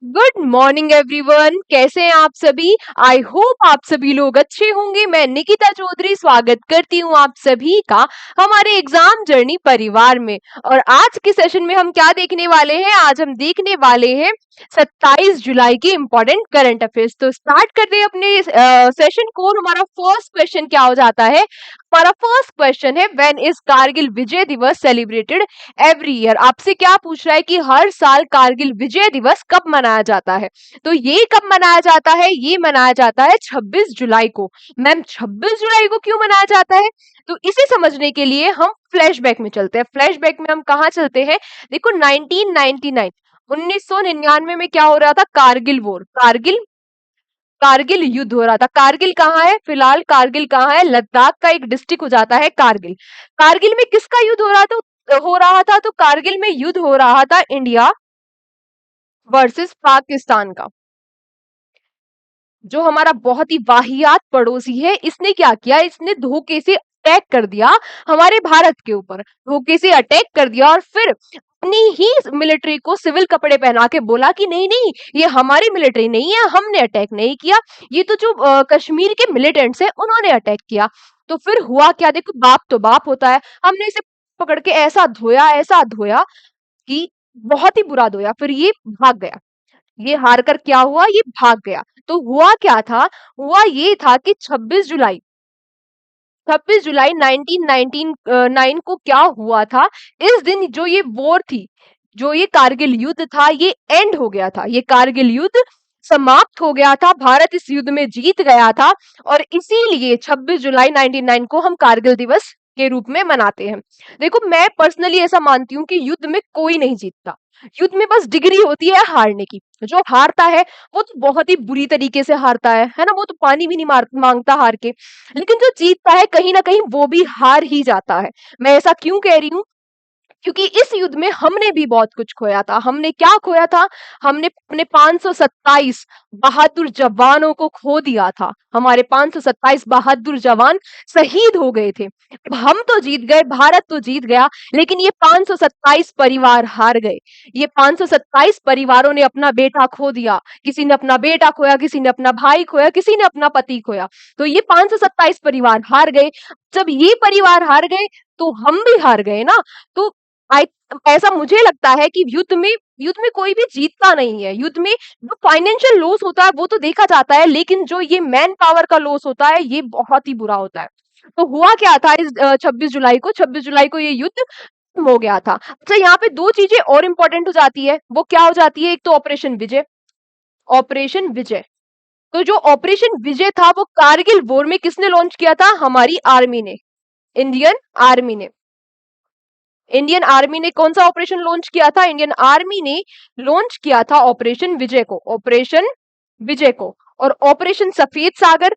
Good morning everyone, कैसे हैं आप सभी। आई होप आप सभी लोग अच्छे होंगे। मैं निकिता चौधरी स्वागत करती हूँ आप सभी का हमारे एग्जाम जर्नी परिवार में। और आज के सेशन में हम क्या देखने वाले हैं? आज हम देखने वाले हैं 27 जुलाई के इंपॉर्टेंट करंट अफेयर्स। तो स्टार्ट करते हैं अपने सेशन को। और हमारा फर्स्ट क्वेश्चन क्या हो जाता है? हमारा फर्स्ट क्वेश्चन है, व्हेन इज कारगिल विजय दिवस सेलिब्रेटेड एवरी ईयर। आपसे क्या पूछ रहा है कि हर साल कारगिल विजय दिवस कब मनाया जाता है? तो ये कब मनाया जाता है? ये मनाया जाता है 26 जुलाई को। मैम 26 जुलाई को क्यों मनाया जाता है? तो इसे समझने के लिए हम फ्लैशबैक में चलते हैं। फ्लैशबैक में हम कहाँ चलते हैं? देखो 1999 1999 में क्या हो रहा था? कारगिल वॉर, कारगिल कारगिल युद्ध हो रहा था। कारगिल कहाँ है? फिलहाल कारगिल कहाँ है? लद्दाख का एक डिस्ट्रिक्ट हो जाता है कारगिल। कारगिल में किसका युद्ध हो रहा था? तो कारगिल में युद्ध हो रहा था इंडिया वर्सेस पाकिस्तान का। जो हमारा बहुत ही वाहियात पड़ोसी है, इसने क्या किया? इसने धोखे से अटैक कर दिया हमारे भारत के ऊपर। धोखे से अटैक कर दिया और फिर अपनी ही मिलिट्री को सिविल कपड़े पहना के बोला कि नहीं नहीं, ये हमारी मिलिट्री नहीं है, हमने अटैक नहीं किया, ये तो जो कश्मीर के मिलिटेंट्स हैं उन्होंने अटैक किया। तो फिर हुआ क्या? देखो, बाप तो बाप होता है। हमने इसे पकड़ के ऐसा धोया कि बहुत ही बुरा धोया। फिर ये भाग गया। ये हार कर क्या हुआ? ये भाग गया। तो हुआ क्या था? हुआ ये था कि 26 जुलाई 1999 को क्या हुआ था? इस दिन जो ये वॉर थी, जो ये कारगिल युद्ध था, ये एंड हो गया था। ये कारगिल युद्ध समाप्त हो गया था। भारत इस युद्ध में जीत गया था और इसीलिए 26 जुलाई 1999 को हम कारगिल दिवस के रूप में मनाते हैं। देखो, मैं पर्सनली ऐसा मानती हूँ कि युद्ध में कोई नहीं जीतता। युद्ध में बस डिग्री होती है हारने की। जो हारता है वो तो बहुत ही बुरी तरीके से हारता है ना। वो तो पानी भी नहीं मांगता हार के। लेकिन जो जीतता है कहीं ना कहीं वो भी हार ही जाता है। मैं ऐसा क्यों कह रही हूँ? क्योंकि इस युद्ध में हमने भी बहुत कुछ खोया था। हमने क्या खोया था? हमने अपने 527 बहादुर जवानों को खो दिया था। हमारे 527 बहादुर जवान शहीद हो गए थे। अब हम तो जीत गए, भारत तो जीत गया, लेकिन ये 527 परिवार हार गए। ये 527 परिवारों ने अपना बेटा खो दिया। किसी ने अपना बेटा खोया, किसी ने अपना भाई खोया, किसी ने अपना पति खोया। तो ये 527 परिवार हार गए। जब ये परिवार हार गए तो हम भी हार गए ना। तो आई ऐसा मुझे लगता है कि युद्ध में कोई भी जीतता नहीं है। युद्ध में जो फाइनेंशियल लॉस होता है वो तो देखा जाता है, लेकिन जो ये मैन पावर का लॉस होता है ये बहुत ही बुरा होता है। तो हुआ क्या था इस 26 जुलाई को ये युद्ध खत्म हो गया था। अच्छा, यहाँ पे दो चीजें और इंपॉर्टेंट हो जाती है। वो क्या हो जाती है? एक तो ऑपरेशन विजय। ऑपरेशन विजय, तो जो ऑपरेशन विजय था वो कारगिल वॉर में किसने लॉन्च किया था? हमारी आर्मी ने, इंडियन आर्मी ने। इंडियन आर्मी ने कौन सा ऑपरेशन लॉन्च किया था? इंडियन आर्मी ने लॉन्च किया था ऑपरेशन विजय को। ऑपरेशन विजय को। और ऑपरेशन सफेद सागर,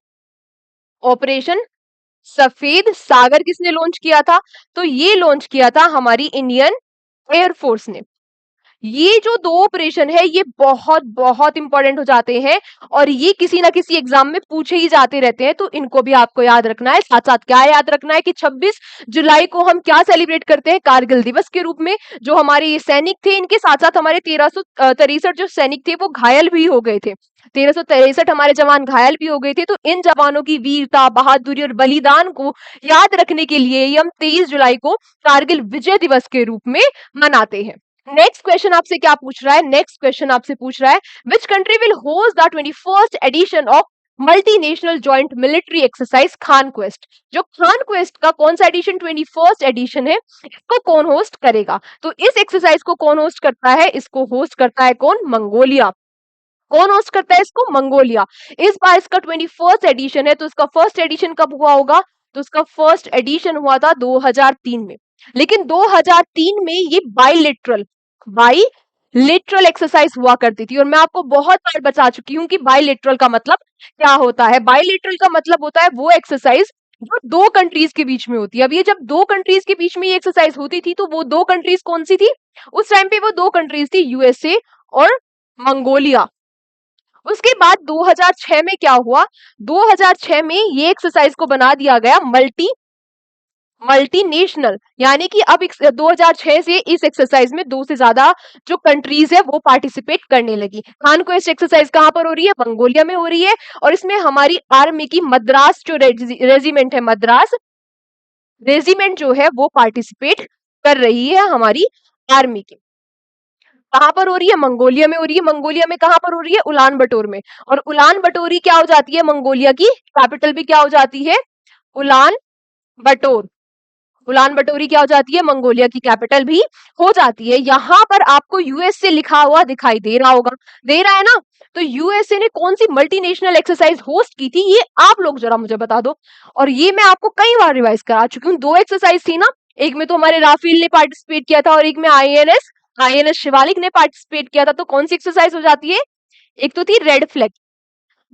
ऑपरेशन सफेद सागर किसने लॉन्च किया था? तो ये लॉन्च किया था हमारी इंडियन एयरफोर्स ने। ये जो दो ऑपरेशन है ये बहुत बहुत इंपॉर्टेंट हो जाते हैं और ये किसी ना किसी एग्जाम में पूछे ही जाते रहते हैं। तो इनको भी आपको याद रखना है। साथ साथ क्या याद रखना है कि 26 जुलाई को हम क्या सेलिब्रेट करते हैं? कारगिल दिवस के रूप में। जो हमारे ये सैनिक थे, इनके साथ साथ हमारे 1363 जो सैनिक थे वो घायल भी हो गए थे। 1363 हमारे जवान घायल भी हो गए थे। तो इन जवानों की वीरता, बहादुरी और बलिदान को याद रखने के लिए ये हम 23 जुलाई को कारगिल विजय दिवस के रूप में मनाते हैं। नेक्स्ट क्वेश्चन आपसे क्या पूछ रहा है? नेक्स्ट क्वेश्चन आपसे पूछ रहा है, which country will host the 21st edition of multinational joint military exercise Khaan Quest. जो खान क्वेस्ट का कौन सा एडिशन, 21st एडिशन है, इसको कौन होस्ट करेगा? तो इस एक्सरसाइज को कौन होस्ट करता है? इसको होस्ट करता है कौन? मंगोलिया। कौन होस्ट करता है इसको? मंगोलिया। इस बार इसका 21st एडिशन है। तो इसका फर्स्ट एडिशन कब हुआ होगा? तो इसका फर्स्ट एडिशन हुआ था 2003 में। लेकिन 2003 में ये बाईलेटरल एक्सरसाइज हुआ करती थी। और मैं आपको बहुत बार बता चुकी हूँ कि बाईलेटरल का मतलब क्या होता है। बाईलेटरल का मतलब होता है वो एक्सरसाइज जो दो कंट्रीज के बीच में होती है। अब ये जब दो कंट्रीज के बीच में ये एक्सरसाइज होती थी तो वो दो कंट्रीज कौन सी थी? उस टाइम पे वो दो कंट्रीज थी, यूएसए और मंगोलिया। उसके बाद 2006 में क्या हुआ? 2006 में ये एक्सरसाइज को बना दिया गया मल्टी मल्टीनेशनल, यानी कि अब 2006 से इस एक्सरसाइज में 2 से ज्यादा जो कंट्रीज है वो पार्टिसिपेट करने लगी। कॉन्क्वेस्ट एक्सरसाइज कहाँ पर हो रही है? मंगोलिया में हो रही है। और इसमें हमारी आर्मी की मद्रास जो रेजिमेंट है, मद्रास रेजिमेंट जो है वो पार्टिसिपेट कर रही है हमारी आर्मी की। कहाँ पर हो रही है? मंगोलिया में हो रही है। मंगोलिया में कहाँ पर हो रही है? उलान बटोर में। और उलान बटोरी क्या हो जाती है? मंगोलिया की कैपिटल भी क्या हो जाती है? उलान बटोर। उलान बटोरी क्या हो जाती है? मंगोलिया की कैपिटल भी हो जाती है। यहाँ पर आपको यूएसए लिखा हुआ दिखाई दे रहा होगा, दे रहा है ना? तो यूएसए ने कौन सी मल्टीनेशनल एक्सरसाइज होस्ट की थी, ये आप लोग जरा मुझे बता दो। और ये मैं आपको कई बार रिवाइज करा चुकी हूँ। 2 एक्सरसाइज थी ना, एक में तो हमारे राफेल ने पार्टिसिपेट किया था और एक में आईएनएस शिवालिक ने पार्टिसिपेट किया था। तो कौन सी एक्सरसाइज हो जाती है? एक तो थी रेड फ्लैग,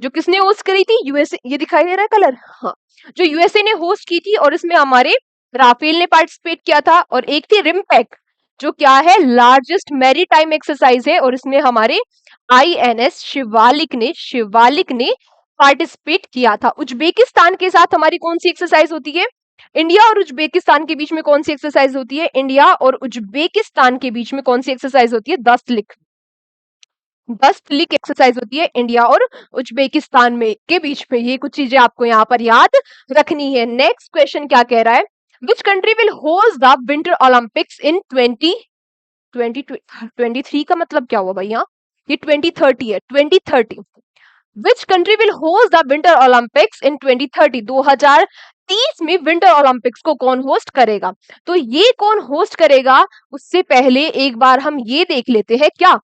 जो किसने होस्ट करी थी? यूएसए। ये दिखाई दे रहा है कलर? हाँ, जो यूएसए ने होस्ट की थी और इसमें हमारे राफेल ने पार्टिसिपेट किया था। और एक थी रिमपैक, जो क्या है? लार्जेस्ट मैरीटाइम एक्सरसाइज है और इसमें हमारे आईएनएस शिवालिक ने पार्टिसिपेट किया था। उज्बेकिस्तान के साथ हमारी कौन सी एक्सरसाइज होती है? इंडिया और उज्बेकिस्तान के बीच में कौन सी एक्सरसाइज होती है? इंडिया और उज्बेकिस्तान के बीच में कौन सी एक्सरसाइज होती है? 10 क्लिक एक्सरसाइज होती है इंडिया और उज्बेकिस्तान में के बीच में। ये कुछ चीजें आपको यहाँ पर याद रखनी है। नेक्स्ट क्वेश्चन क्या कह रहा है? Which country will host the winter Olympics इन 2023 का मतलब क्या हुआ भैया? ये 2030 है, 2030। विच country will host the winter Olympics इन 2030? 2030 में विंटर ओलंपिक्स को कौन होस्ट करेगा? तो ये कौन होस्ट करेगा, उससे पहले एक बार हम ये देख लेते हैं क्या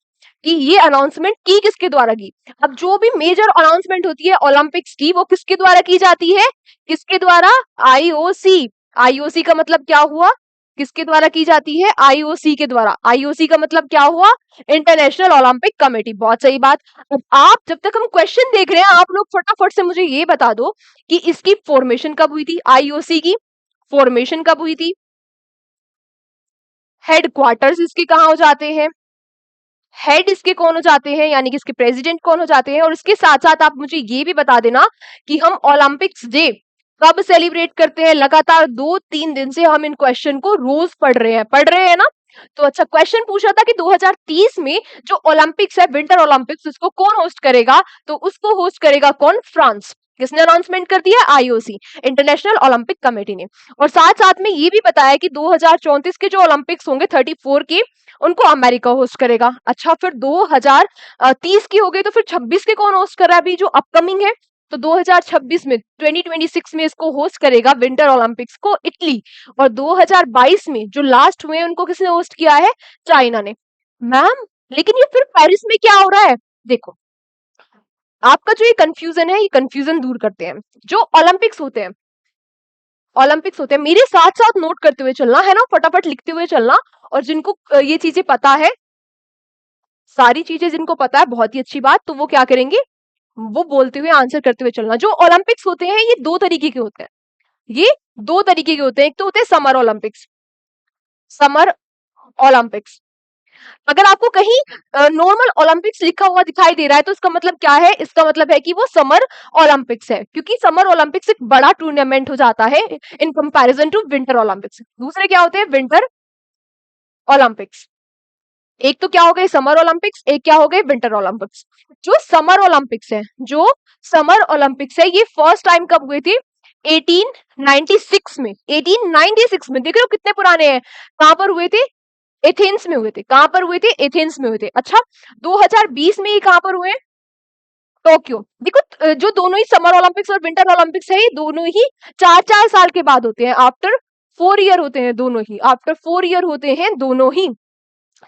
कि ये अनाउंसमेंट की किसके द्वारा की। अब जो भी मेजर अनाउंसमेंट होती है ओलंपिक्स की, वो किसके द्वारा की जाती है? किसके द्वारा? आईओसी। आईओसी का मतलब क्या हुआ? किसके द्वारा की जाती है? आईओसी के द्वारा। आईओसी का मतलब क्या हुआ? International Olympic committee. बहुत सही बात। अब आप जब तक हम क्वेश्चन देख रहे हैं, आप लोग फटाफट से मुझे ये बता दो कि इसकी फॉर्मेशन कब हुई थी? आईओसी की फॉर्मेशन कब हुई थी? हेडक्वार्टर्स इसके कहाँ हो जाते हैं? हेड इसके कौन हो जाते हैं, यानी कि इसके प्रेसिडेंट कौन हो जाते हैं? और इसके साथ साथ आप मुझे ये भी बता देना कि हम ओलंपिक्स डे कब सेलिब्रेट करते हैं। लगातार 2-3 दिन से हम इन क्वेश्चन को रोज पढ़ रहे हैं ना? तो अच्छा, क्वेश्चन पूछा था कि 2030 में जो ओलंपिक्स है, विंटर ओलंपिक्स, उसको कौन होस्ट करेगा? तो उसको होस्ट करेगा कौन? फ्रांस। किसने अनाउंसमेंट कर दिया? आईओसी, इंटरनेशनल ओलंपिक कमेटी ने। और साथ साथ में ये भी बताया कि 2034 के जो ओलंपिक्स होंगे 34 के, उनको अमेरिका होस्ट करेगा। अच्छा, फिर 2030 की हो गई, तो फिर 26 के कौन होस्ट कर रहा है अभी जो अपकमिंग है? तो 2026 में, 2026 में इसको होस्ट करेगा विंटर ओलंपिक्स को इटली। और 2022 में जो लास्ट हुए उनको किसने होस्ट किया है? चाइना ने। मैम, लेकिन ये फिर पेरिस में क्या हो रहा है? देखो, आपका जो ये कंफ्यूजन है, ये कंफ्यूजन दूर करते हैं। जो ओलंपिक्स होते हैं, मेरे साथ साथ नोट करते हुए चलना है ना, फटाफट लिखते हुए चलना। और जिनको ये चीजें पता है, सारी चीजें जिनको पता है, बहुत ही अच्छी बात, तो वो क्या करेंगे? वो बोलते हुए आंसर करते हुए चलना। जो ओलंपिक्स होते हैं ये 2 तरीके के होते हैं। ये 2 तरीके के होते हैं। एक तो होते हैं समर ओलंपिक्स। Summer Olympics. अगर आपको कहीं नॉर्मल ओलंपिक्स लिखा हुआ दिखाई दे रहा है, तो इसका मतलब क्या है? इसका मतलब है कि वो समर ओलंपिक्स है, क्योंकि समर ओलंपिक्स एक बड़ा टूर्नामेंट हो जाता है in comparison to winter Olympics. दूसरे क्या होते हैं? Winter Olympics. एक तो क्या हो गए समर ओलंपिक्स, एक क्या हो गए विंटर ओलंपिक्स। जो समर ओलंपिक्स है, ये फर्स्ट टाइम कब हुए थे? 1896 में। 1896 में, देख रहे हो कितने पुराने हैं। कहां पर हुए थे? एथेंस में हुए थे। कहां पर हुए थे? एथेंस में हुए थे। अच्छा, 2020 में ये कहां पर हुए हैं? टोक्यो। देखो, जो दोनों ही समर ओलंपिक्स और विंटर ओलंपिक्स है, ये दोनों ही 4-4 साल के बाद होते हैं। आफ्टर 4 ईयर होते हैं दोनों ही। आफ्टर 4 ईयर होते हैं दोनों ही।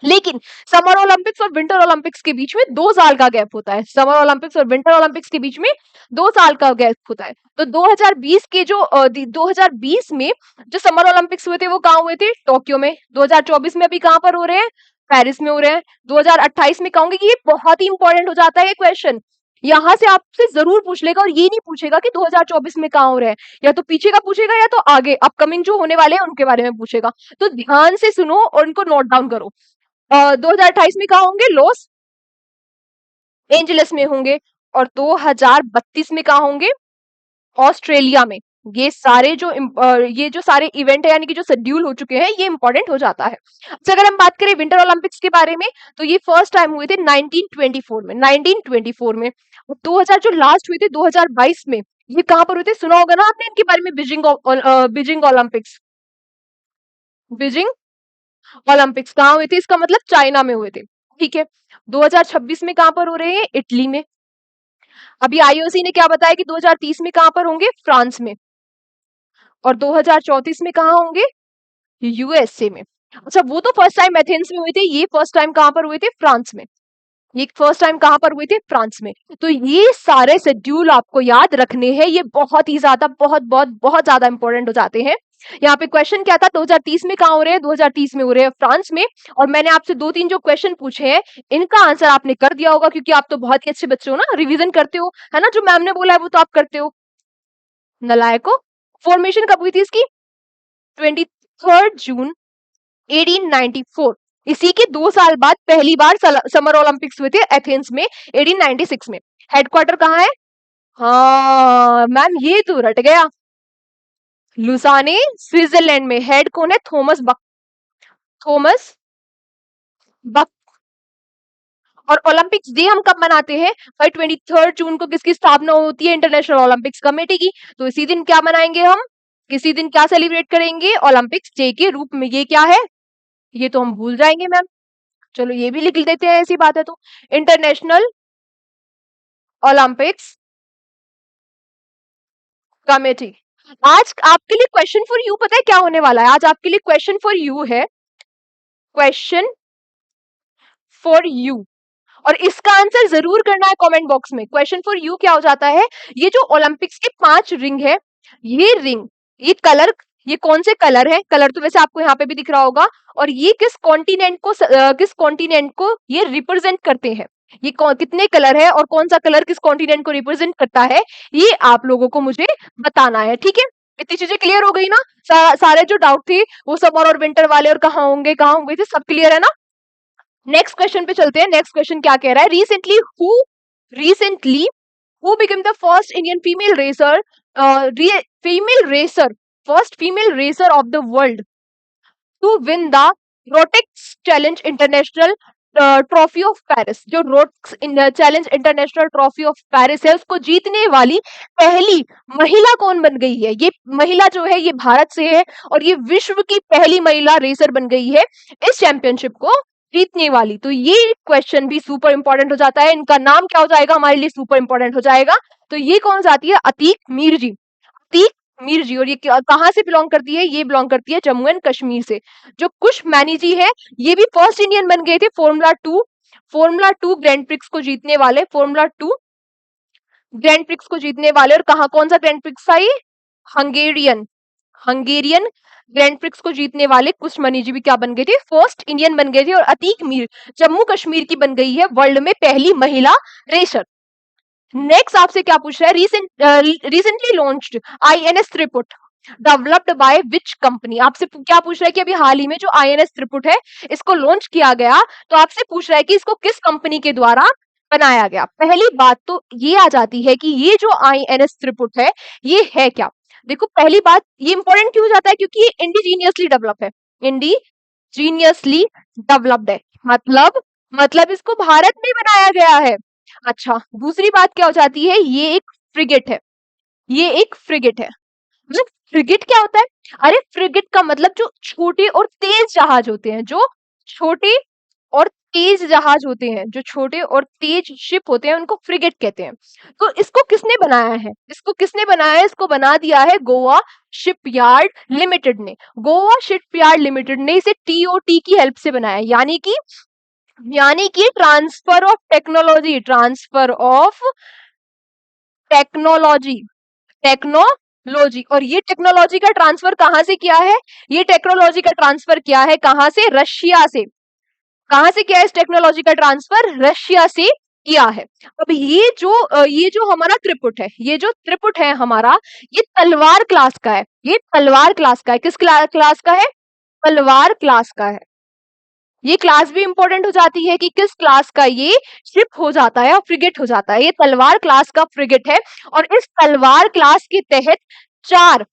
लेकिन समर ओलंपिक्स और विंटर ओलंपिक्स के बीच में 2 साल का गैप होता है। समर ओलंपिक्स और विंटर ओलंपिक्स के बीच में 2 साल का गैप होता है। तो 2020 के जो 2020 में जो समर ओलंपिक्स हुए थे, वो कहाँ हुए थे? टोक्यो में। 2024 में अभी कहाँ पर हो रहे हैं? पेरिस में हो रहे हैं। 2028 में कहूंगी कि ये बहुत ही इंपॉर्टेंट हो जाता है क्वेश्चन। यहाँ से आपसे जरूर पूछ लेगा, और ये नहीं पूछेगा कि 2024 में कहाँ हो रहे हैं। या तो पीछे का पूछेगा, या तो आगे अपकमिंग जो होने वाले हैं उनके बारे में पूछेगा। तो ध्यान से सुनो और इनको नोट डाउन करो। 2028 में कहा होंगे? लॉस एंजलिस में होंगे। और 2032 में कहा होंगे? ऑस्ट्रेलिया में। ये जो सारे इवेंट है यानी कि जो शेड्यूल हो चुके हैं ये इंपॉर्टेंट हो जाता है। अच्छा, अगर हम बात करें विंटर ओलंपिक्स के बारे में, तो ये फर्स्ट टाइम हुए थे 1924 में, 1924 में। 2000 जो लास्ट हुए थे 2022 में, ये कहाँ पर हुए थे? सुना होगा ना आपने इनके बारे में, बीजिंग ओलंपिक्स। बीजिंग ओलंपिक्स कहाँ हुए थे? इसका मतलब चाइना में हुए थे। ठीक है, 2026 में कहाँ पर हो रहे हैं? इटली में। अभी आईओसी ने क्या बताया कि 2030 में कहाँ पर होंगे? फ्रांस में। और 2034 में कहाँ होंगे? यूएसए में। अच्छा, वो तो फर्स्ट टाइम एथेंस में हुए थे, ये फर्स्ट टाइम कहाँ पर हुए थे? फ्रांस में। ये फर्स्ट टाइम कहाँ पर हुए थे? फ्रांस में। तो ये सारे शेड्यूल आपको याद रखने हैं, ये बहुत ही ज्यादा बहुत ज्यादा इंपॉर्टेंट हो जाते हैं। यहाँ पे क्वेश्चन क्या था? 2030 में कहाँ हो रहे हैं? 2030 में हो रहे हैं फ्रांस में। और मैंने आपसे 2-3 जो क्वेश्चन पूछे हैं, इनका आंसर आपने कर दिया होगा, क्योंकि आप तो बहुत ही अच्छे बच्चे हो ना, रिवीजन करते हो, है ना? जो मैम ने बोला है वो तो आप करते हो। नलायको। फॉर्मेशन कब हुई थी इसकी? 23 जून 1894। इसी के 2 साल बाद पहली बार समर ओलंपिक्स हुए थे एथेंस में 1896 में। हेडक्वार्टर कहाँ है? हाँ मैम, ये तो रट गया। लुसाने, स्विट्जरलैंड में। हेड कौन है? थॉमस बक। और ओलंपिक्स डे हम कब मनाते हैं भाई? 23 जून को किसकी स्थापना होती है? इंटरनेशनल ओलंपिक्स कमेटी की। तो इसी दिन क्या मनाएंगे हम? किसी दिन क्या सेलिब्रेट करेंगे? ओलंपिक्स डे के रूप में। ये क्या है? ये तो हम भूल जाएंगे मैम। चलो ये भी लिख देते हैं, ऐसी बात है तो। International Olympics committee. आज आपके लिए क्वेश्चन फॉर यू पता है क्या होने वाला है? आज आपके लिए क्वेश्चन फॉर यू है, क्वेश्चन फॉर यू। और इसका आंसर जरूर करना है कमेंट बॉक्स में। क्वेश्चन फॉर यू क्या हो जाता है? ये जो ओलंपिक्स के 5 रिंग है, ये रिंग, ये कलर, ये कौन से कलर है? कलर तो वैसे आपको यहाँ पे भी दिख रहा होगा। और ये किस कॉन्टिनेंट को ये रिप्रेजेंट करते हैं? ये कितने कलर है और कौन सा कलर किस कॉन्टिनेंट को रिप्रेजेंट करता है, ये आप लोगों को मुझे बताना है। ठीक है, इतनी चीजें क्लियर हो गई ना? सारे जो डाउट थे वो समर और विंटर वाले और कहाँ होंगे थे, सब क्लियर है ना? नेक्स्ट क्वेश्चन पे चलते हैं। नेक्स्ट क्वेश्चन क्या कह रहा है? Recently who become the first Indian first female racer of the world to win the Rotax challenge international trophy of Paris. जो Rotax challenge international trophy of Paris है, उसको जीतने वाली पहली महिला कौन बन गई है? ये महिला जो है ये भारत से है, और ये विश्व की पहली महिला रेसर बन गई है इस चैंपियनशिप को जीतने वाली। तो ये क्वेश्चन भी सुपर इंपॉर्टेंट हो जाता है। इनका नाम क्या हो जाएगा हमारे लिए? सुपर इंपॉर्टेंट हो जाएगा। तो ये कौन जाती है? अतीक मीर जी। अतीक मीर जी। और ये कहाँ से बिलोंग करती है? ये बिलोंग करती है जम्मू एंड कश्मीर से। जो कुश मैनी जी है, ये भी फर्स्ट इंडियन बन गए थे फॉर्मूला 2 ग्रैंड प्रिक्स को जीतने वाले। फॉर्मूला 2 ग्रैंड प्रिक्स को जीतने वाले। और कौन सा ग्रैंड प्रिक्स था ये? हंगेरियन ग्रैंड प्रिक्स को जीतने वाले कुश मनी जी भी क्या बन गए थे? फर्स्ट इंडियन बन गए थे। और अतीक मीर जम्मू कश्मीर की बन गई है वर्ल्ड में पहली महिला रेसर। नेक्स्ट आपसे क्या पूछ रहा है? Recently launched INS Triput developed by which company. आपसे क्या पूछ रहा है कि अभी हाल ही में जो आईएनएस त्रिपुट है इसको लॉन्च किया गया, तो आपसे पूछ रहा है कि इसको किस कंपनी के द्वारा बनाया गया। पहली बात तो ये आ जाती है कि ये जो आईएनएस त्रिपुट है ये है क्या? देखो, पहली बात ये इंपॉर्टेंट क्यों हो जाता है? क्योंकि ये इंडिजीनियसली डेवलप है। इंडिजीनियसली डेवलप्ड है, मतलब इसको भारत में बनाया गया है। अच्छा, दूसरी बात क्या हो जाती है? ये एक फ्रिगेट है। मतलब फ्रिगेट क्या होता है? अरे फ्रिगेट का मतलब जो छोटे और तेज जहाज होते हैं, जो छोटे और तेज शिप होते हैं उनको फ्रिगेट कहते हैं। तो इसको किसने बनाया है? इसको बना दिया है गोवा शिपयार्ड लिमिटेड ने। गोवा शिपयार्ड लिमिटेड ने इसे टीओटी की हेल्प से बनाया, यानी कि टेक्नोलॉजी। और ये टेक्नोलॉजी का ट्रांसफर कहां से किया है? ये टेक्नोलॉजी का ट्रांसफर किया है कहां से? रशिया से। कहां से किया है इस टेक्नोलॉजी का ट्रांसफर? रशिया से किया है। अब ये जो हमारा त्रिपुट है हमारा, ये तलवार क्लास का है। किस क्लास का है? तलवार क्लास का है। ये क्लास भी इंपॉर्टेंट हो जाती है कि किस क्लास का ये शिप हो जाता है और फ्रिगेट हो जाता है। ये तलवार क्लास का फ्रिगेट है। और इस तलवार क्लास के तहत चार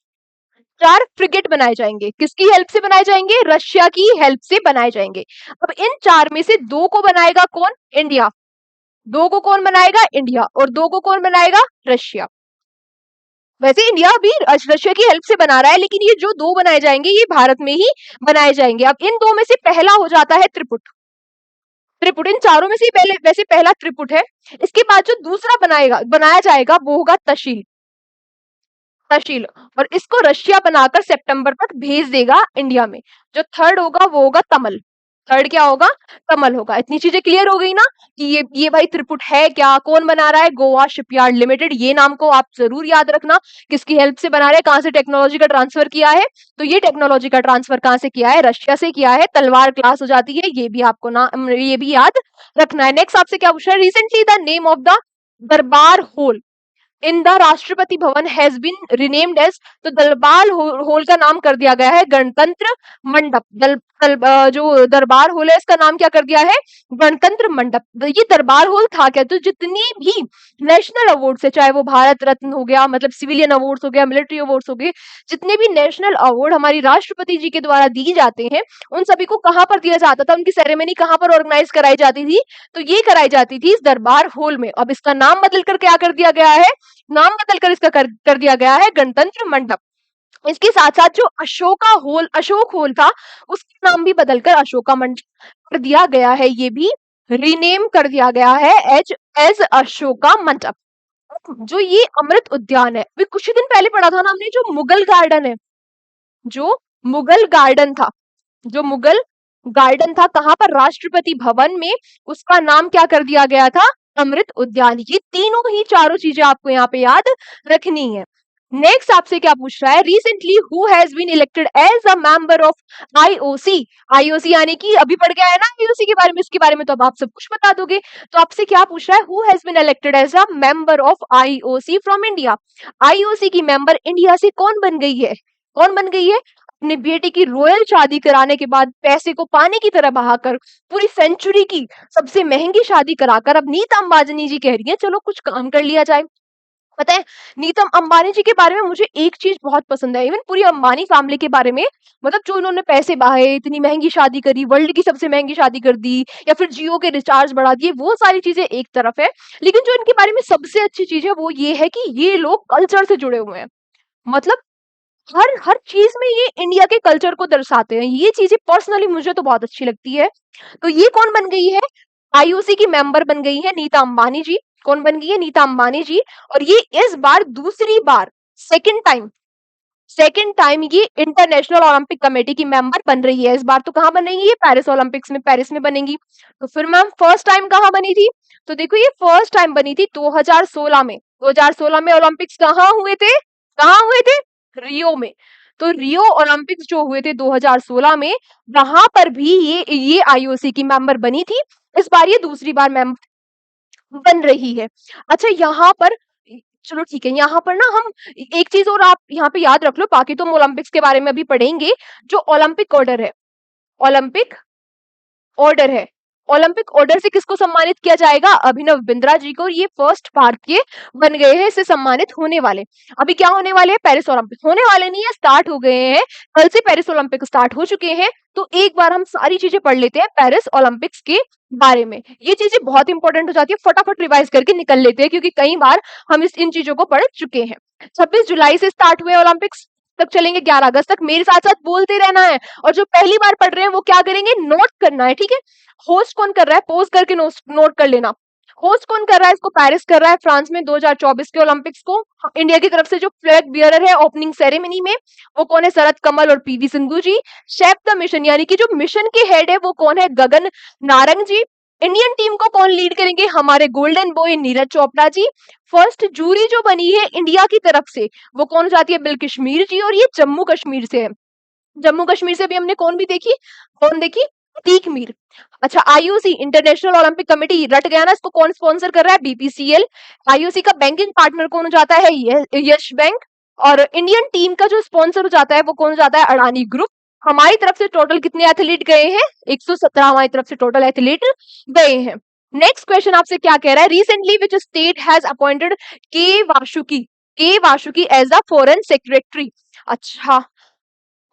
चार फ्रिगेट बनाए जाएंगे। किसकी हेल्प से बनाए जाएंगे? रशिया की हेल्प से बनाए जाएंगे। अब इन चार में से दो को बनाएगा कौन? इंडिया। दो को कौन बनाएगा? इंडिया। और दो को कौन बनाएगा? रशिया। वैसे इंडिया भी रशिया की हेल्प से बना रहा है, लेकिन ये जो दो बनाए जाएंगे ये भारत में ही बनाए जाएंगे। अब इन दो में से पहला हो जाता है त्रिपुट। त्रिपुट इन चारों में से पहले, वैसे पहला त्रिपुट है। इसके बाद जो दूसरा बनाया जाएगा वो होगा तशील। तशील। और इसको रशिया बनाकर सितंबर तक भेज देगा इंडिया में। जो थर्ड होगा वो होगा तमल। थर्ड क्या होगा? तमल होगा। इतनी चीजें क्लियर हो गई ना कि ये भाई त्रिपुट है क्या, कौन बना रहा है? Goa shipyard limited. ये नाम को आप जरूर याद रखना। किसकी हेल्प से बना रहे हैं, कहां से टेक्नोलॉजी का ट्रांसफर किया है? तो ये टेक्नोलॉजी का ट्रांसफर कहां से किया है? रशिया से किया है। तलवार क्लास हो जाती है, ये भी आपको ना, ये भी याद रखना है। नेक्स्ट आपसे क्या पूछा है? Recently the name of the दरबार whole in the Rashtrapati Bhavan has been renamed as. तो दरबार होल का नाम कर दिया गया है गणतंत्र मंडप। जो दरबार होल है इसका नाम क्या कर दिया है? गणतंत्र मंडप। ये दरबार होल था क्या? तो जितनी भी नेशनल अवार्ड्स है, चाहे वो भारत रत्न हो गया, मतलब सिविलियन अवार्ड्स हो गया, मिलिट्री अवार्ड्स हो गए, जितने भी नेशनल अवार्ड हमारी राष्ट्रपति जी के द्वारा दिए जाते हैं, उन सभी को कहाँ पर दिया जाता था? उनकी सेरेमनी कहाँ पर ऑर्गेनाइज कराई जाती थी? तो ये कराई जाती थी इस दरबार हॉल में। अब इसका नाम बदलकर क्या कर दिया गया है? नाम बदलकर इसका कर दिया गया है गणतंत्र मंडप। इसके साथ साथ जो अशोक होल था, उसका नाम भी बदलकर अशोका मंडप कर दिया गया है। ये भी रीनेम कर दिया गया है एज अशोका मंडप। जो ये अमृत उद्यान है, अभी कुछ दिन पहले पढ़ा था ना हमने, जो मुगल गार्डन है, जो मुगल गार्डन था, जो मुगल गार्डन था कहां पर? राष्ट्रपति भवन में। उसका नाम क्या कर दिया गया था? अमृत उद्यान। ये तीनों ही चारों चीजें आपको यहाँ पे याद रखनी है। नेक्स्ट आपसे क्या पूछ रहा है? Recently who has been elected as a member of IOC. IOC यानी कि अभी पढ़ के आया ना आईओसी के बारे में, इसके बारे में तो अब आप सब कुछ बता दोगे। तो आपसे क्या पूछ रहा है? Who has been elected as a member of IOC from India. IOC की मेंबर इंडिया से कौन बन गई है? कौन बन गई है? अपने बेटे की रॉयल शादी कराने के बाद पैसे को पानी की तरह बहाकर पूरी सेंचुरी की सबसे महंगी शादी कराकर अब नीता अंबानी जी कह रही है चलो कुछ काम कर लिया जाए। पता है, नीतम अंबानी जी के बारे में मुझे एक चीज बहुत पसंद है, इवन पूरी अंबानी फैमिली के बारे में। मतलब जो इन्होंने पैसे बहाए, इतनी महंगी शादी करी, वर्ल्ड की सबसे महंगी शादी कर दी, या फिर जियो के रिचार्ज बढ़ा दिए, वो सारी चीजें एक तरफ है। लेकिन जो इनके बारे में सबसे अच्छी चीज है वो ये है कि ये लोग कल्चर से जुड़े हुए हैं। मतलब हर हर चीज में ये इंडिया के कल्चर को दर्शाते हैं। ये चीजें पर्सनली मुझे तो बहुत अच्छी लगती है। तो ये कौन बन गई है? आईओसी की मेंबर बन गई है नीता अंबानी जी। कौन बन गई है? नीता अंबानी जी। और ये इस बार दूसरी बार, सेकेंड टाइम ये इंटरनेशनल ओलंपिक कमेटी की मेंबर बन रही है। इस बार तो कहां बनेगी? ये पेरिस ओलंपिक्स में, पेरिस में बनेगी। तो फिर मैम फर्स्ट टाइम कहां बनी थी? तो देखो ये फर्स्ट टाइम बनी थी 2016 में। 2016 में ओलंपिक्स कहां हुए थे? कहां हुए थे? रियो में। तो रियो ओलंपिक्स जो हुए थे 2016 में, वहां पर भी ये आईओसी की मेंबर बनी थी। इस बार ये दूसरी बार मेंबर बन रही है। अच्छा यहाँ पर, चलो ठीक है, यहाँ पर ना हम एक चीज और आप यहाँ पे याद रख लो, बाकी तो हम ओलंपिक्स के बारे में अभी पढ़ेंगे। जो ओलंपिक ऑर्डर है, ओलंपिक ऑर्डर है, ओलंपिक ऑर्डर से किसको सम्मानित किया जाएगा? अभिनव बिंद्रा जी को। और ये फर्स्ट भारतीय बन गए हैं इससे सम्मानित होने वाले। अभी क्या होने वाले हैं? पेरिस ओलंपिक होने वाले नहीं है, स्टार्ट हो गए हैं। कल से पेरिस ओलंपिक स्टार्ट हो चुके हैं। तो एक बार हम सारी चीजें पढ़ लेते हैं पेरिस ओलंपिक्स के बारे में। ये चीजें बहुत इंपॉर्टेंट हो जाती है, फटाफट रिवाइज करके निकल लेते हैं, क्योंकि कई बार हम इन चीजों को पढ़ चुके हैं। 26 जुलाई से स्टार्ट हुए ओलंपिक्स, तक चलेंगे 11 अगस्त तक। मेरे साथ साथ बोलते रहना है। और जो पहली बार पढ़ रहे हैं वो क्या करेंगे? नोट करना है, ठीक है। होस्ट कौन कर रहा है? पोज करके नोट कर लेना। होस्ट कौन कर रहा है? इसको पेरिस कर रहा है, फ्रांस में 2024 के ओलंपिक्स को। इंडिया की तरफ से जो फ्लैग बियरर है ओपनिंग सेरेमनी में, वो कौन है? शरद कमल और PV Sindhu ji. Chef de mission यानी कि जो मिशन के हेड है वो कौन है? गगन नारंग जी। इंडियन टीम को कौन लीड करेंगे? हमारे golden boy Neeraj Chopra ji. First jury जो बनी है इंडिया की तरफ से, वो कौन जाती है? बिलकश्मीर जी। और ये जम्मू कश्मीर से है। जम्मू कश्मीर से भी हमने कौन भी देखी? कौन देखी? अतीक मीर। अच्छा, आईओसी इंटरनेशनल ओलंपिक कमेटी रट गया ना, इसको कौन स्पॉन्सर कर रहा है? बीपीसीएल। आईओसी का बैंकिंग पार्टनर कौन हो जाता है? यश बैंक। और इंडियन टीम का जो स्पॉन्सर हो जाता है वो कौन हो जाता है? अडानी ग्रुप। हमारी तरफ से टोटल कितने एथलीट गए हैं? 117 हमारी तरफ से टोटल एथलीट गए हैं। नेक्स्ट क्वेश्चन आपसे क्या कह रहा है? Recently which state has appointed K Vasuki K Vasuki as the foreign secretary. अच्छा,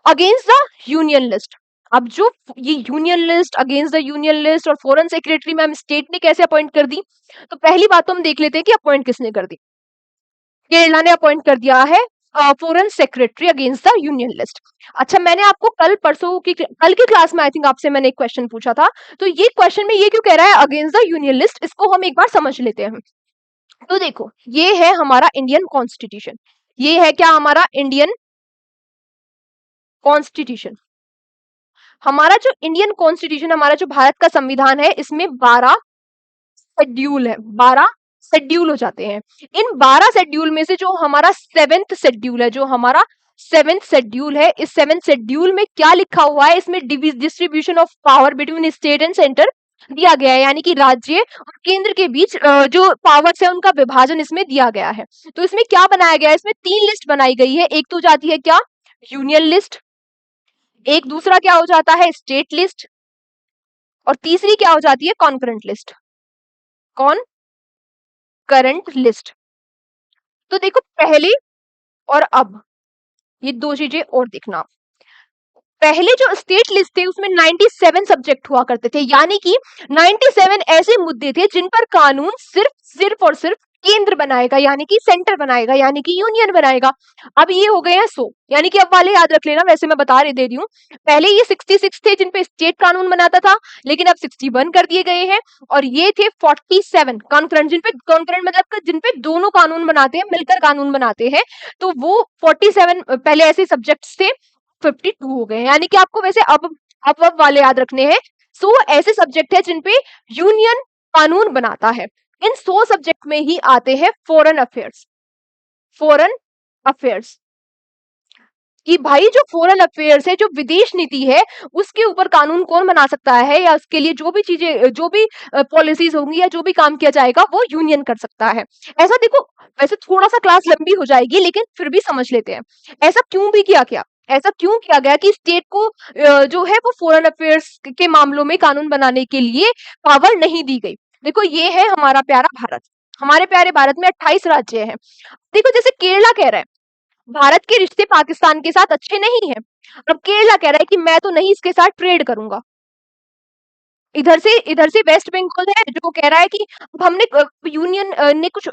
अगेंस्ट द यूनियन लिस्ट। अब जो ये union list, against the union list और फॉरेन सेक्रेटरी मैम स्टेट ने कैसे अपॉइंट कर दी? तो पहली बात तो हम देख लेते हैं कि अपॉइंट किसने कर दी। केरला ने अपॉइंट कर दिया है foreign secretary against the union list. अच्छा, मैंने आपको कल की क्लास में आई थिंक आपसे मैंने एक क्वेश्चन पूछा था, तो ये क्वेश्चन में ये क्यों कह रहा है अगेंस्ट द यूनियन लिस्ट, इसको हम एक बार समझ लेते हैं। तो देखो, ये है हमारा इंडियन कॉन्स्टिट्यूशन, ये है क्या हमारा इंडियन कॉन्स्टिट्यूशन। हमारा जो इंडियन कॉन्स्टिट्यूशन, हमारा जो भारत का संविधान है, इसमें 12 शेड्यूल है, 12 शेड्यूल हो जाते हैं। इन 12 शेड्यूल में से जो हमारा 7th शेड्यूल है, जो हमारा 7th शेड्यूल है, इस 7th शेड्यूल में क्या लिखा हुआ है? इसमें distribution of power between state and centre दिया गया है, यानी कि राज्य और केंद्र के बीच जो पावर्स है उनका विभाजन इसमें दिया गया है। तो इसमें क्या बनाया गया है? इसमें 3 लिस्ट बनाई गई है। एक तो जाती है क्या? Union list. एक दूसरा क्या हो जाता है? State list. और तीसरी क्या हो जाती है? Concurrent list. Current list. तो देखो, पहले और अब ये दो चीजें और देखना। पहले जो स्टेट लिस्ट थे उसमें 97 सब्जेक्ट हुआ करते थे, यानी कि 97 ऐसे मुद्दे थे जिन पर कानून सिर्फ और सिर्फ केंद्र बनाएगा, यानी कि सेंटर बनाएगा, यानी कि यूनियन बनाएगा। अब ये हो गए हैं 100, यानी कि अब वाले याद रख लेना, वैसे मैं बता दे रही हूँ। पहले ये 66 थे जिन पे स्टेट कानून बनाता था, लेकिन अब 61 कर दिए गए हैं। और ये थे 47 कॉन्करेंट, कॉन्करेंट मतलब जिन पे दोनों कानून बनाते हैं, मिलकर कानून बनाते हैं। तो वो 47 पहले ऐसे सब्जेक्ट्स थे, 52 हो गए, यानी कि आपको वैसे अब वाले याद रखने हैं। 100 ऐसे सब्जेक्ट है जिन पे यूनियन कानून बनाता है। इन 100 सब्जेक्ट में ही आते हैं फॉरेन अफेयर्स। फॉरेन अफेयर्स कि भाई जो फॉरेन अफेयर्स है, जो विदेश नीति है, उसके ऊपर कानून कौन बना सकता है, या उसके लिए जो भी चीजें, जो भी पॉलिसीज होंगी या जो भी काम किया जाएगा वो यूनियन कर सकता है। ऐसा देखो, वैसे थोड़ा सा क्लास लंबी हो जाएगी, लेकिन फिर भी समझ लेते हैं ऐसा क्यों भी किया गया। ऐसा क्यों किया गया कि स्टेट को जो है वो फॉरेन अफेयर्स के मामलों में कानून बनाने के लिए पावर नहीं दी गई। देखो, ये है हमारा प्यारा भारत। हमारे प्यारे भारत में 28 राज्य हैं। देखो, जैसे केरला कह रहा है भारत के रिश्ते पाकिस्तान के साथ अच्छे नहीं है, अब केरला कह रहा है कि मैं तो नहीं इसके साथ ट्रेड करूंगा। इधर से वेस्ट बंगाल है जो कह रहा है कि अब हमने यूनियन ने कुछ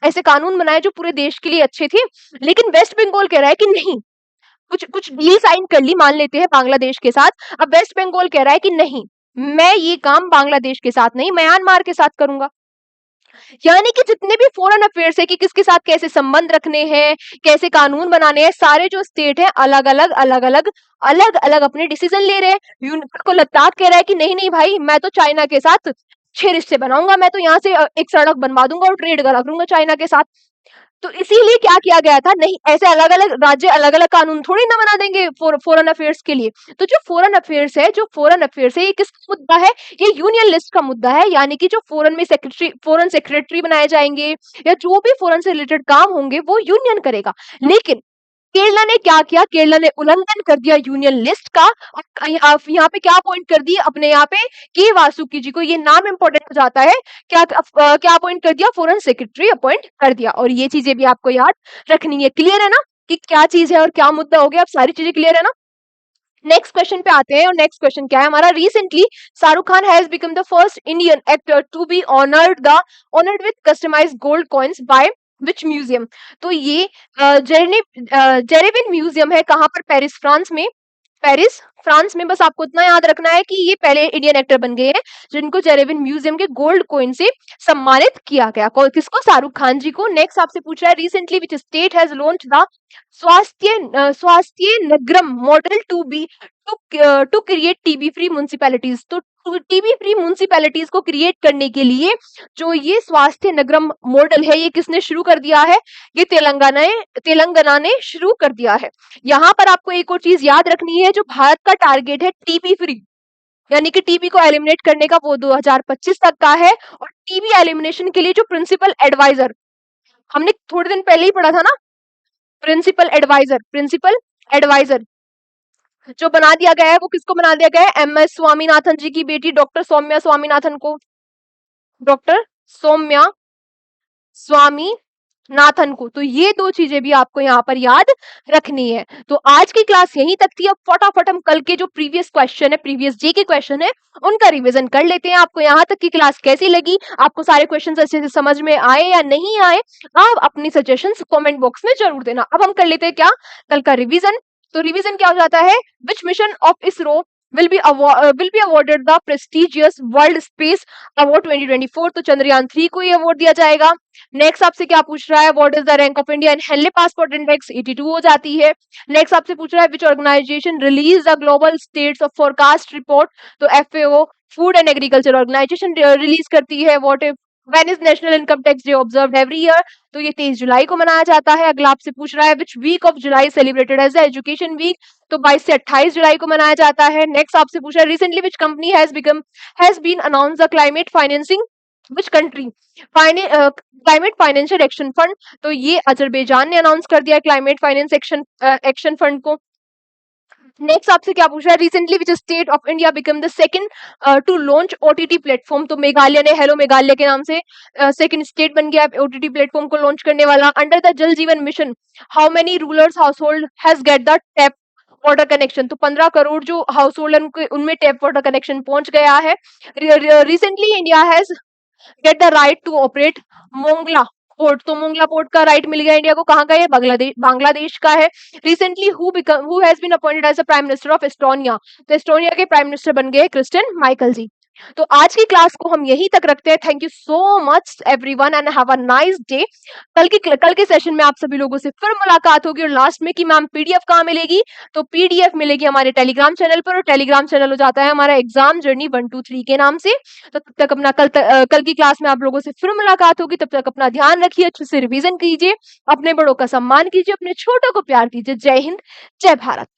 ऐसे कानून बनाए जो पूरे देश के लिए अच्छे थे, लेकिन वेस्ट बंगाल कह रहा है कि नहीं, कुछ कुछ डील साइन कर ली, मान लेते हैं बांग्लादेश के साथ। अब वेस्ट बंगाल कह रहा है कि नहीं, मैं ये काम बांग्लादेश के साथ नहीं, म्यांमार के साथ करूंगा। यानी कि जितने भी फॉरेन अफेयर्स है कि किसके साथ कैसे संबंध रखने हैं, कैसे कानून बनाने हैं, सारे जो स्टेट है अलग अलग अपने डिसीजन ले रहे हैं। को लद्दाख कह रहा है कि नहीं नहीं भाई, मैं तो चाइना के साथ अच्छे रिश्ते बनाऊंगा, मैं तो यहाँ से एक सड़क बनवा दूंगा और ट्रेड करा करूंगा चाइना के साथ। तो इसीलिए क्या किया गया था, नहीं ऐसे अलग अलग राज्य अलग अलग कानून थोड़ी ना बना देंगे फॉरेन अफेयर्स के लिए। तो जो फॉरेन अफेयर्स है ये किसका मुद्दा है? ये यूनियन लिस्ट का मुद्दा है, यानी कि जो फॉरेन सेक्रेटरी बनाए जाएंगे या जो भी फॉरेन से रिलेटेड काम होंगे वो यूनियन करेगा। लेकिन केरला ने क्या किया? केरला ने उल्लंघन कर दिया यूनियन लिस्ट का। यहाँ पे क्या अपॉइंट कर दिया अपने यहाँ पे? के वासुकी जी को। ये नाम इंपॉर्टेंट हो जाता है। क्या अपॉइंट कर दिया? फॉरेन सेक्रेटरी अपॉइंट कर दिया। और ये चीजें भी आपको याद रखनी है। क्लियर है ना कि क्या चीज है और क्या मुद्दा हो गया? अब सारी चीजें क्लियर है ना? नेक्स्ट क्वेश्चन पे आते हैं, और नेक्स्ट क्वेश्चन क्या है हमारा? Recently Shahrukh Khan has become the first Indian actor to be honoured with customised gold coins by which museum? तो ये जेरेविन म्यूजियम है, कहां पर? पेरिस फ्रांस में। पेरिस फ्रांस में। बस आपको इतना याद रखना है कि ये पहले इंडियन एक्टर बन गए हैं जिनको जेरेविन म्यूजियम के गोल्ड कॉइन से सम्मानित किया गया। किसको? शाहरुख खान जी को। नेक्स्ट आपसे पूछ रहा है, recently which state has launched the Swasthya Nagaram model to create TB free municipalities? तो टीबी फ्री म्युनिसिपैलिटीज को क्रिएट करने के लिए जो ये स्वास्थ्य नगरम मॉडल है, ये किसने शुरू कर दिया है? ये तेलंगाना ने शुरू कर दिया है। यहाँ पर आपको एक और चीज याद रखनी है, जो भारत का टारगेट है टीबी फ्री, यानी कि टीबी को एलिमिनेट करने का, वो 2025 तक का है। और टीबी एलिमिनेशन के लिए जो प्रिंसिपल एडवाइजर, हमने थोड़े दिन पहले ही पढ़ा था ना, प्रिंसिपल एडवाइजर जो बना दिया गया है, वो किसको बना दिया गया है? MS स्वामीनाथन जी की बेटी डॉक्टर सौम्या स्वामीनाथन को। डॉक्टर सौम्या स्वामीनाथन नाथन को। तो ये दो चीजें भी आपको यहाँ पर याद रखनी है। तो आज की क्लास यहीं तक थी। अब फटाफट हम कल के जो प्रीवियस क्वेश्चन है, प्रीवियस डे के क्वेश्चन है, उनका रिवीजन कर लेते हैं। आपको यहाँ तक की क्लास कैसी लगी, आपको सारे क्वेश्चन अच्छे से समझ में आए या नहीं आए, आप अपनी सजेशंस कमेंट बॉक्स में जरूर देना। अब हम कर लेते हैं क्या, कल का रिवीजन। तो रिवीजन क्या हो जाता है, विच mission of ISRO will be awarded the prestigious World Space Award 2024। तो चंद्रयान 3 को ये अवार्ड दिया जाएगा। नेक्स्ट आपसे क्या पूछ रहा है, what is the rank of India in Henley passport index, 82 हो जाती है। नेक्स्ट आपसे पूछ रहा है which organization release the global status of forecast report. तो FAO food and agriculture organization release करती है। What if when is national income tax day observed every year. तो ये 23 जुलाई को मनाया जाता है। अगला आपसे पूछ रहा है which week of July celebrated as the education week. तो 22 से 28 जुलाई को मनाया जाता है। नेक्स्ट आपसे पूछा recently which company has been announce the climate financing which country climate financial action fund. तो ये अजरबैजान ने अनाउंस कर दिया क्लाइमेट फाइनेंस एक्शन फंड को। नेक्स्ट आपसे क्या पूछा है, recently which state of India become the second to launch OTT platform. तो मेघालय ने हेलो मेघालय के नाम से सेकंड स्टेट बन गया OTT प्लेटफॉर्म को लॉन्च करने वाला। Under the Jal Jeevan mission how many rural household has get the tap water connection. तो 15 करोड़ जो हाउस होल्ड उनमें टैप वाटर कनेक्शन पहुंच गया है। Recently India has get the right to operate Mongla port. तो मोंगला पोर्ट का राइट मिल गया इंडिया को। कहाँ का है, बांग्लादेश का है। Recently who has been appointed as the prime minister of Estonia. तो एस्टोनिया के प्राइम मिनिस्टर बन गए क्रिस्टियन माइकल जी। तो आज की क्लास को हम यहीं तक रखते हैं। Thank you so much everyone and have a nice day. कल के सेशन में आप सभी लोगों से फिर मुलाकात होगी। और लास्ट में कि मैम PDF कहाँ मिलेगी, तो PDF मिलेगी हमारे टेलीग्राम चैनल पर। और टेलीग्राम चैनल हो जाता है हमारा एग्जाम जर्नी 123 के नाम से। तो तब तक अपना कल की क्लास में आप लोगों से फिर मुलाकात होगी। तब तक अपना ध्यान रखिए, अच्छे से रिवीजन कीजिए, अपने बड़ों का सम्मान कीजिए, अपने छोटों को प्यार कीजिए। जय हिंद, जय भारत।